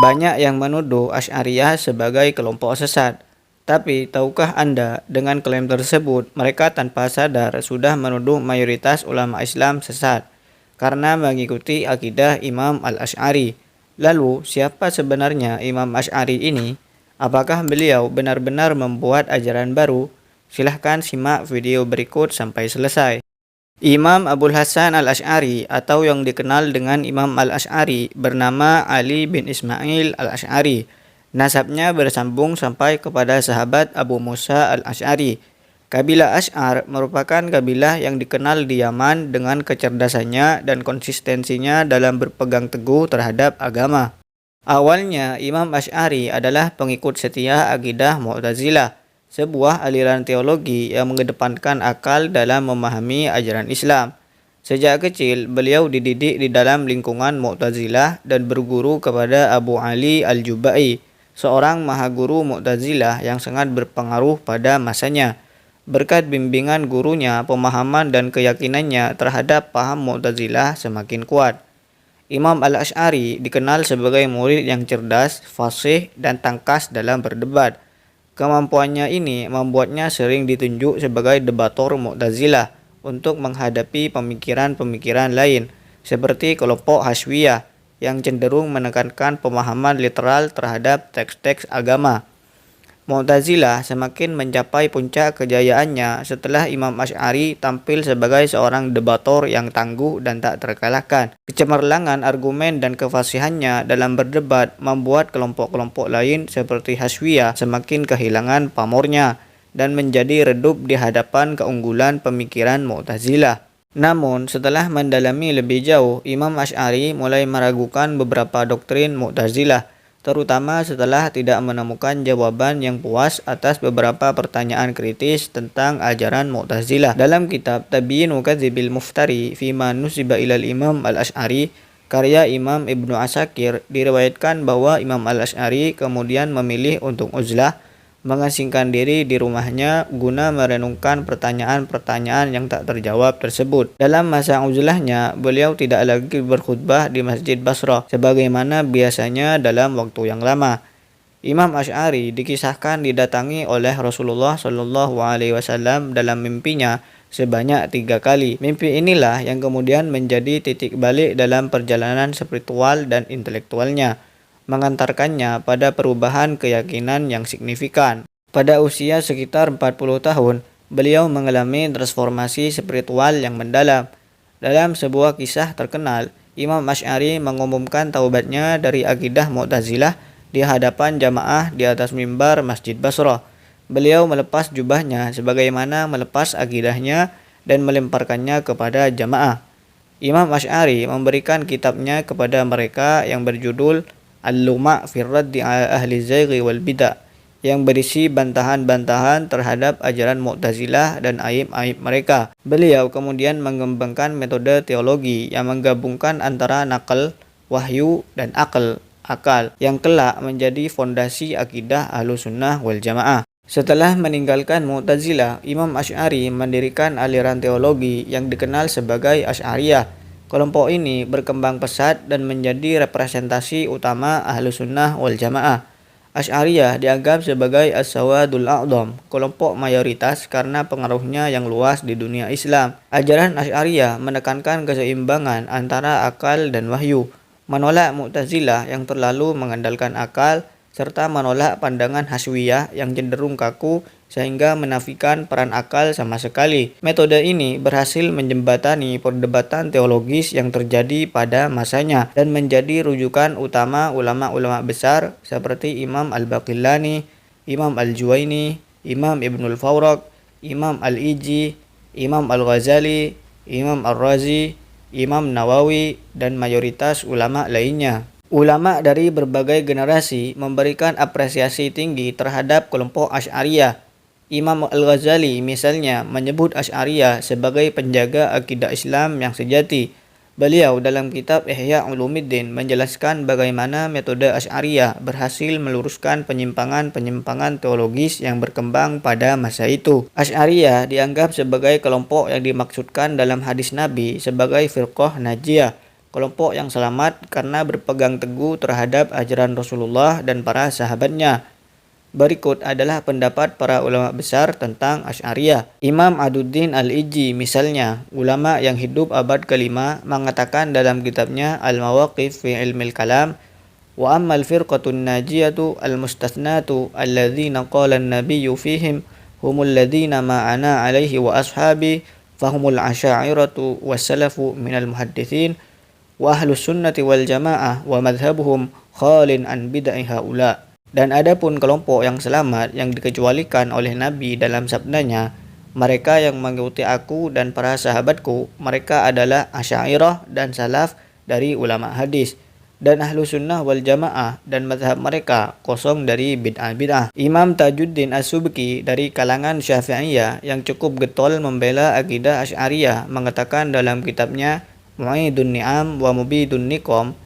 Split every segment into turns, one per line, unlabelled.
Banyak yang menuduh Asy'ariyah sebagai kelompok sesat. Tapi tahukah Anda, dengan klaim tersebut, mereka tanpa sadar sudah menuduh mayoritas ulama Islam sesat karena mengikuti akidah Imam Al-Asy'ari. Lalu, siapa sebenarnya Imam Asy'ari ini? Apakah beliau benar-benar membuat ajaran baru? Silahkan simak video berikut sampai selesai. Imam Abul Hasan Al-Asy'ari atau yang dikenal dengan Imam Al-Asy'ari bernama Ali bin Ismail Al-Asy'ari. Nasabnya bersambung sampai kepada sahabat Abu Musa Al-Asy'ari. Kabilah Asy'ar merupakan kabilah yang dikenal di Yaman dengan kecerdasannya dan konsistensinya dalam berpegang teguh terhadap agama. Awalnya Imam Asy'ari adalah pengikut setia akidah Mu'tazilah, sebuah aliran teologi yang mengedepankan akal dalam memahami ajaran Islam. Sejak kecil, beliau dididik di dalam lingkungan Mu'tazilah dan berguru kepada Abu Ali Al-Jubai, seorang mahaguru Mu'tazilah yang sangat berpengaruh pada masanya. Berkat bimbingan gurunya, pemahaman dan keyakinannya terhadap paham Mu'tazilah semakin kuat. Imam Al-Asy'ari dikenal sebagai murid yang cerdas, fasih, dan tangkas dalam berdebat. Kemampuannya ini membuatnya sering ditunjuk sebagai debator Mu'tazilah untuk menghadapi pemikiran-pemikiran lain, seperti kelompok Hasyawiyah yang cenderung menekankan pemahaman literal terhadap teks-teks agama. Mu'tazilah semakin mencapai puncak kejayaannya setelah Imam Asy'ari tampil sebagai seorang debator yang tangguh dan tak terkalahkan. Kecemerlangan argumen dan kefasihannya dalam berdebat membuat kelompok-kelompok lain seperti Hasyawiyah semakin kehilangan pamornya dan menjadi redup di hadapan keunggulan pemikiran Mu'tazilah. Namun, setelah mendalami lebih jauh, Imam Asy'ari mulai meragukan beberapa doktrin Mu'tazilah, terutama setelah tidak menemukan jawaban yang puas atas beberapa pertanyaan kritis tentang ajaran Mu'tazilah. Dalam kitab Tabyinu Kadzibil Muftari Fima Nusiba Ilal Imam Al-Asy'ari, karya Imam Ibnu Asakir, diriwayatkan bahwa Imam Al-Asy'ari kemudian memilih untuk uzlah, mengasingkan diri di rumahnya guna merenungkan pertanyaan-pertanyaan yang tak terjawab tersebut. Dalam masa uzlahnya, beliau tidak lagi berkhutbah di Masjid Basrah sebagaimana biasanya dalam waktu yang lama. Imam Asy'ari dikisahkan didatangi oleh Rasulullah Shallallahu Alaihi Wasallam dalam mimpinya sebanyak 3 kali. Mimpi inilah yang kemudian menjadi titik balik dalam perjalanan spiritual dan intelektualnya, mengantarkannya pada perubahan keyakinan yang signifikan. Pada usia sekitar 40 tahun, beliau mengalami transformasi spiritual yang mendalam. Dalam sebuah kisah terkenal, Imam Asy'ari mengumumkan taubatnya dari akidah Mu'tazilah di hadapan jamaah di atas mimbar Masjid Basrah. Beliau melepas jubahnya sebagaimana melepas akidahnya dan melemparkannya kepada jamaah. Imam Asy'ari memberikan kitabnya kepada mereka yang berjudul Al-Luma' fi Raddi ala Ahli Zayghi wal Bid'ah, yang berisi bantahan-bantahan terhadap ajaran Mu'tazilah dan aib-aib mereka. Beliau kemudian mengembangkan metode teologi yang menggabungkan antara nakal, wahyu, dan akal, yang kelak menjadi fondasi akidah Ahlussunnah wal Jamaah. Setelah meninggalkan Mu'tazilah, Imam Asy'ari mendirikan aliran teologi yang dikenal sebagai Asy'ariyah. Kelompok ini berkembang pesat dan menjadi representasi utama Ahlussunnah wal Jamaah. Asy'ariyah dianggap sebagai as-sawadul a'dham, kelompok mayoritas karena pengaruhnya yang luas di dunia Islam. Ajaran Asy'ariyah menekankan keseimbangan antara akal dan wahyu, menolak Mu'tazilah yang terlalu mengandalkan akal, serta menolak pandangan Hasyawiyah yang cenderung kaku sehingga menafikan peran akal sama sekali. Metode ini berhasil menjembatani perdebatan teologis yang terjadi pada masanya dan menjadi rujukan utama ulama-ulama besar seperti Imam Al-Baqillani, Imam Al-Juwaini, Imam Ibnul Fawraq, Imam Al-Ijzi, Imam Al-Ghazali, Imam Ar-Razi, Imam Nawawi, dan mayoritas ulama lainnya. Ulama dari berbagai generasi memberikan apresiasi tinggi terhadap kelompok Asy'ariyah. Imam Al-Ghazali misalnya menyebut Asy'ariyah sebagai penjaga akidah Islam yang sejati. Beliau dalam kitab Ihya Ulumuddin menjelaskan bagaimana metode Asy'ariyah berhasil meluruskan penyimpangan-penyimpangan teologis yang berkembang pada masa itu. Asy'ariyah dianggap sebagai kelompok yang dimaksudkan dalam hadis Nabi sebagai firqah najiyah, kelompok yang selamat karena berpegang teguh terhadap ajaran Rasulullah dan para sahabatnya. Berikut adalah pendapat para ulama besar tentang Asy'ariyah. Imam Aduddin Al-Ijzi misalnya, ulama yang hidup abad kelima, mengatakan dalam kitabnya Al-Mawaqif fi Ilmil Kalam, wa ammal firqatun najiyatu al-mustathnatu alladzina qala an-nabiyyu fihim humul ladzina ma'ana alaihi wa ashabi fahumul asy'ariyatu was-salafu minal muhadditsin wa ahlus sunnati wal jamaah wa madhhabuhum khalin an bid'ah haula. Dan adapun kelompok yang selamat yang dikecualikan oleh Nabi dalam sabdanya, mereka yang mengikuti aku dan para sahabatku, mereka adalah Asy'ariyah dan salaf dari ulama hadis, dan ahlu sunnah wal jamaah, dan mazhab mereka kosong dari bid'ah-bid'ah. Imam Tajuddin As-Subki dari kalangan Syafi'iyah yang cukup getol membela akidah Asy'ariyah mengatakan dalam kitabnya Mu'idun Ni'am wa Mubidun Niqam,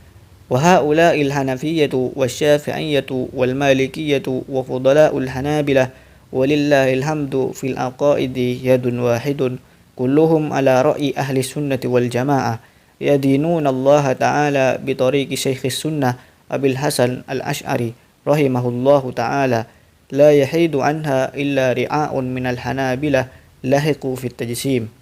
wa haula'il hanafiyyatu wasyafi'iyyatu wal malikiyyatu wa fudala'ul hanabilah walillahil hamdu fil aqaidi yadun wahidun kulluhum ala ra'i ahli sunnati wal jamaah yadinuna Allah ta'ala bitariqi syekhis sunnah Abil Hasan al-Asy'ari rahimahullahu ta'ala la yahidu anha illa ri'a'un minal hanabilah lahiqu fit tajsim.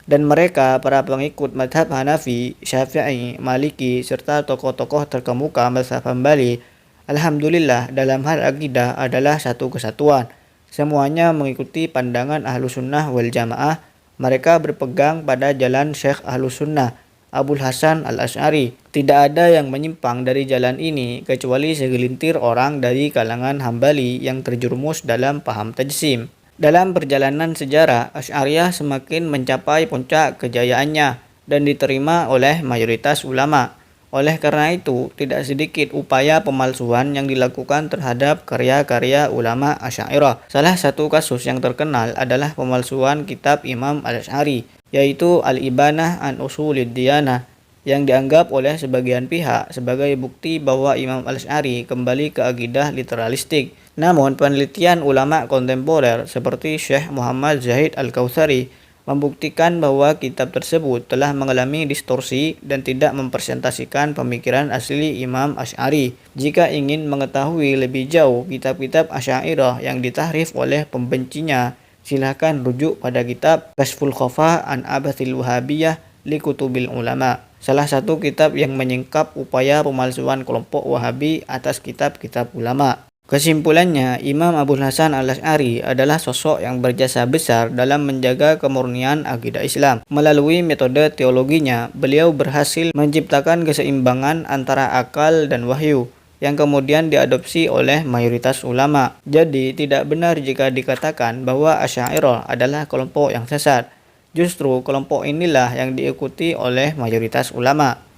Dan mereka, para pengikut mazhab Hanafi, Syafi'i, Maliki, serta tokoh-tokoh terkemuka mazhab Hambali, alhamdulillah dalam hal akidah adalah satu kesatuan. Semuanya mengikuti pandangan ahlu sunnah wal jamaah. Mereka berpegang pada jalan Syekh ahlu sunnah, Abul Hasan al-Asy'ari. Tidak ada yang menyimpang dari jalan ini kecuali segelintir orang dari kalangan Hambali yang terjerumus dalam paham tajsim. Dalam perjalanan sejarah, Asy'ariyah semakin mencapai puncak kejayaannya dan diterima oleh mayoritas ulama. Oleh karena itu, tidak sedikit upaya pemalsuan yang dilakukan terhadap karya-karya ulama Asy'ariyah. Salah satu kasus yang terkenal adalah pemalsuan kitab Imam Al-Asy'ari, yaitu Al-Ibanah an Ushulid Diyanah, yang dianggap oleh sebagian pihak sebagai bukti bahwa Imam Al-Asy'ari kembali ke akidah literalistik. Namun, penelitian ulama kontemporer seperti Syekh Muhammad Zahid Al-Kautsari membuktikan bahwa kitab tersebut telah mengalami distorsi dan tidak mempresentasikan pemikiran asli Imam Asy'ari. Jika ingin mengetahui lebih jauh kitab-kitab Asy'ariyah yang ditahrif oleh pembencinya, silakan rujuk pada kitab Kashful Khafaa an Abathil Wahabiyah li Kutubil Ulama, salah satu kitab yang menyingkap upaya pemalsuan kelompok Wahabi atas kitab-kitab ulama. Kesimpulannya, Imam Abul Hasan al-Asy'ari adalah sosok yang berjasa besar dalam menjaga kemurnian akidah Islam. Melalui metode teologinya, beliau berhasil menciptakan keseimbangan antara akal dan wahyu yang kemudian diadopsi oleh mayoritas ulama. Jadi, tidak benar jika dikatakan bahwa Asy'ariyah adalah kelompok yang sesat. Justru kelompok inilah yang diikuti oleh mayoritas ulama.